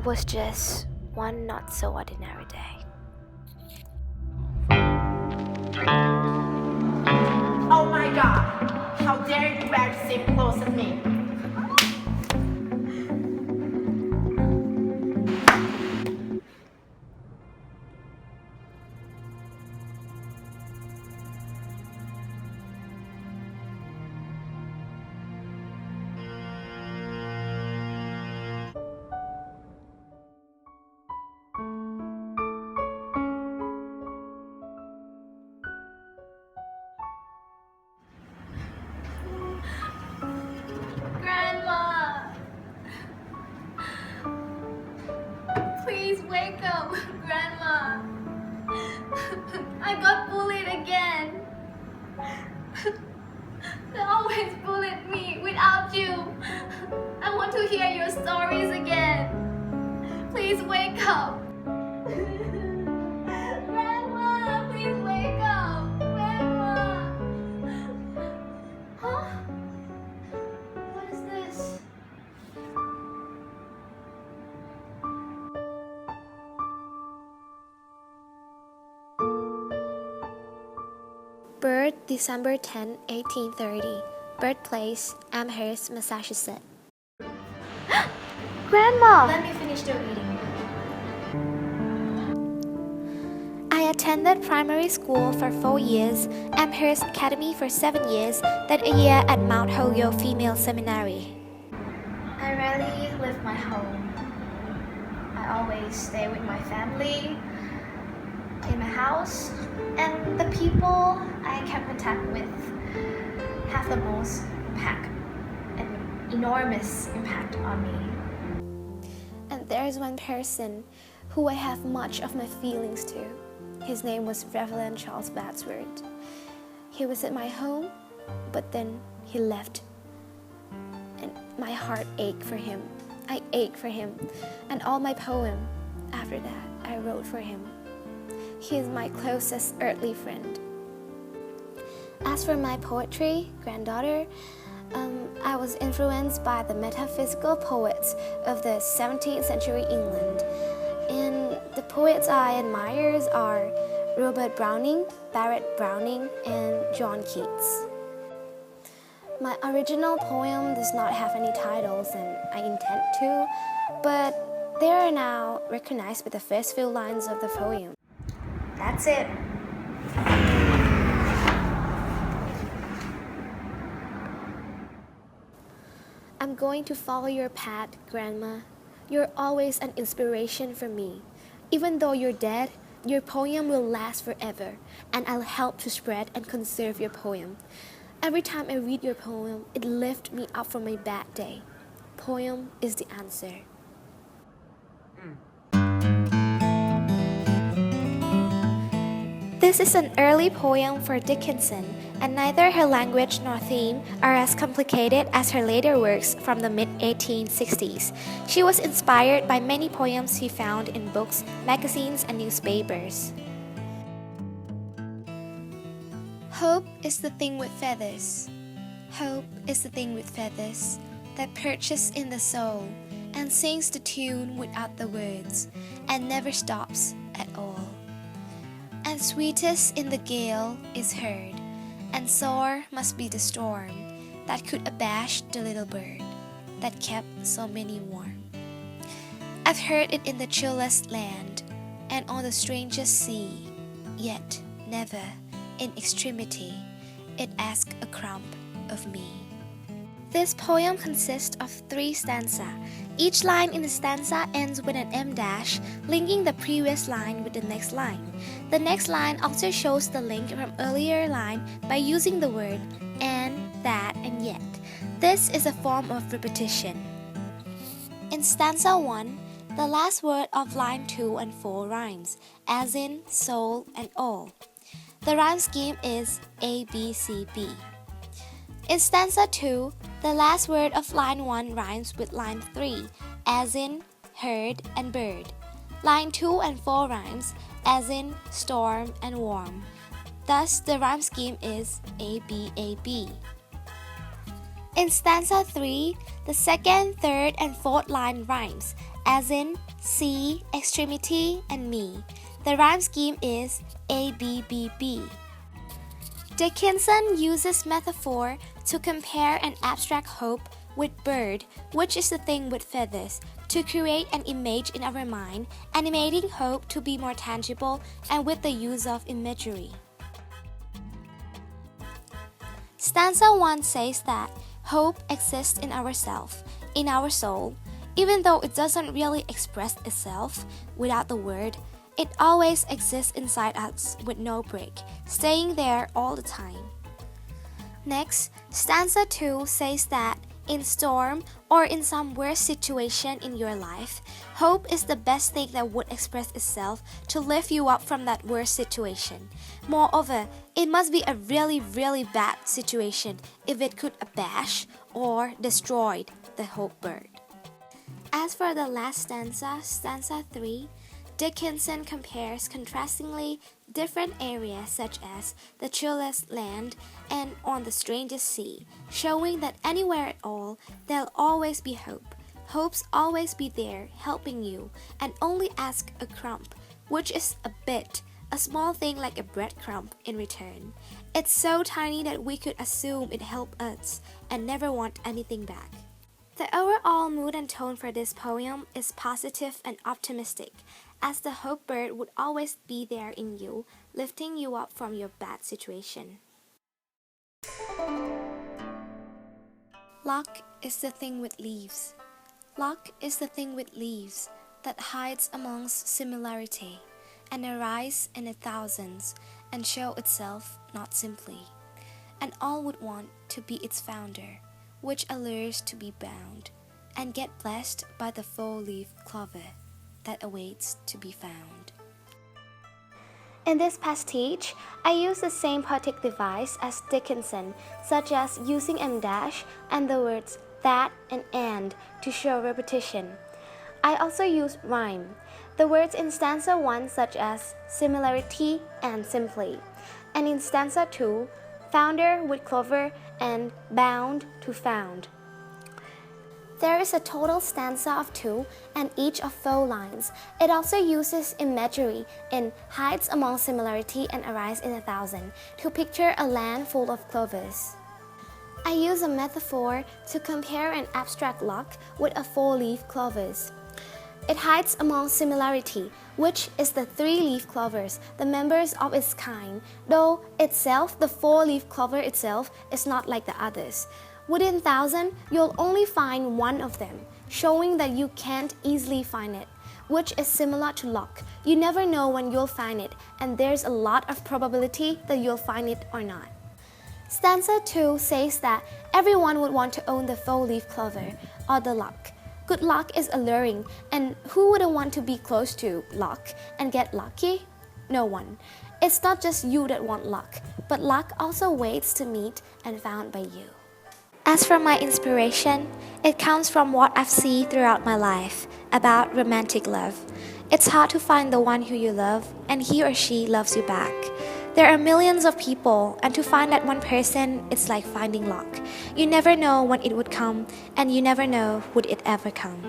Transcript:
It was just one not so ordinary day. Oh my god! How dare you wear the same clothes as me? Grandma! Please wake up, Grandma! I got bullied again! They always bullied me without you! I want to hear your stories again! Please wake up! Grandma, please wake up! Grandma! Huh? What is this? Birth December 10, 1830. Birthplace Amherst, Massachusetts. Grandma! Let me finish the reading. I attended primary school for 4 years, Amherst Academy for 7 years, then a year at Mount Holyoke Female Seminary. I rarely leave my home. I always stay with my family, in my house, and the people I kept contact with have the most impact, an enormous impact on me. And there's one person who I have much of my feelings to. His name was Reverend Charles Wadsworth. He was at my home, but then he left. And my heart ached for him. I ached for him. And all my poem, after that, I wrote for him. He is my closest earthly friend. As for my poetry, granddaughter, I was influenced by the metaphysical poets of the 17th century England. And the poets I admire are Robert Browning, Barrett Browning, and John Keats. My original poem does not have any titles, and I intend to, but they are now recognized with the first few lines of the poem. That's it. I'm going to follow your path, Grandma. You're always an inspiration for me. Even though you're dead, your poem will last forever, and I'll help to spread and conserve your poem. Every time I read your poem, it lifts me up from my bad day. Poem is the answer. This is an early poem for Dickinson, and neither her language nor theme are as complicated as her later works from the mid-1860s. She was inspired by many poems she found in books, magazines, and newspapers. Hope is the thing with feathers. Hope is the thing with feathers that perches in the soul and sings the tune without the words and never stops at all. And sweetest in the gale is heard, and sore must be the storm that could abash the little bird that kept so many warm. I've heard it in the chillest land and on the strangest sea, yet never in extremity it asked a crumb of me. This poem consists of 3 stanzas. Each line in the stanza ends with an em dash, linking the previous line with the next line. The next line also shows the link from earlier line by using the word and, that, and yet. This is a form of repetition. In stanza 1, the last word of line 2 and 4 rhymes, as in soul and all. The rhyme scheme is A, B, C, B. In stanza 2, the last word of line 1 rhymes with line 3, as in heard and bird. Line 2 and 4 rhymes, as in storm and warm. Thus, the rhyme scheme is A, B, A, B. In stanza 3, the second, third, and fourth line rhymes, as in C, extremity, and me. The rhyme scheme is A, B, B, B. Dickinson uses metaphor to compare an abstract hope with bird, which is the thing with feathers, to create an image in our mind, animating hope to be more tangible and with the use of imagery. Stanza 1 says that hope exists in ourselves, in our soul. Even though it doesn't really express itself without the word, it always exists inside us with no break, staying there all the time. Next, stanza 2 says that in storm or in some worst situation in your life, hope is the best thing that would express itself to lift you up from that worst situation. Moreover, it must be a really, really bad situation if it could abash or destroy the hope bird. As for the last stanza, stanza 3, Dickinson compares contrastingly different areas such as the chillest land and on the strangest sea, showing that anywhere at all, there'll always be hope. Hope's always be there, helping you, and only ask a crumb, which is a bit, a small thing like a breadcrumb in return. It's so tiny that we could assume it helped us and never want anything back. The overall mood and tone for this poem is positive and optimistic, as the hope bird would always be there in you, lifting you up from your bad situation. Luck is the thing with leaves. Luck is the thing with leaves that hides amongst similarity and arise in the thousands and show itself not simply. And all would want to be its founder, which allures to be bound and get blessed by the full-leaf clover that awaits to be found. In this pastiche, I use the same poetic device as Dickinson, such as using em dash and the words that and to show repetition. I also use rhyme, the words in stanza 1 such as similarity and simply, and in stanza 2, founder with clover and bound to found. There is a total stanza of 2 and each of 4 lines. It also uses imagery in hides among similarity and arise in a thousand to picture a land full of clovers. I use a metaphor to compare an abstract lock with a 4-leaf clovers. It hides among similarity, which is the 3-leaf clovers, the members of its kind, though itself, the 4-leaf clover itself, is not like the others. Within 1,000, you'll only find one of them, showing that you can't easily find it, which is similar to luck. You never know when you'll find it, and there's a lot of probability that you'll find it or not. Stanza 2 says that everyone would want to own the 4-leaf clover, or the luck. Good luck is alluring, and who wouldn't want to be close to luck and get lucky? No one. It's not just you that want luck, but luck also waits to meet and found by you. As for my inspiration, it comes from what I've seen throughout my life about romantic love. It's hard to find the one who you love, and he or she loves you back. There are millions of people, and to find that one person, it's like finding luck. You never know when it would come, and you never know would it ever come.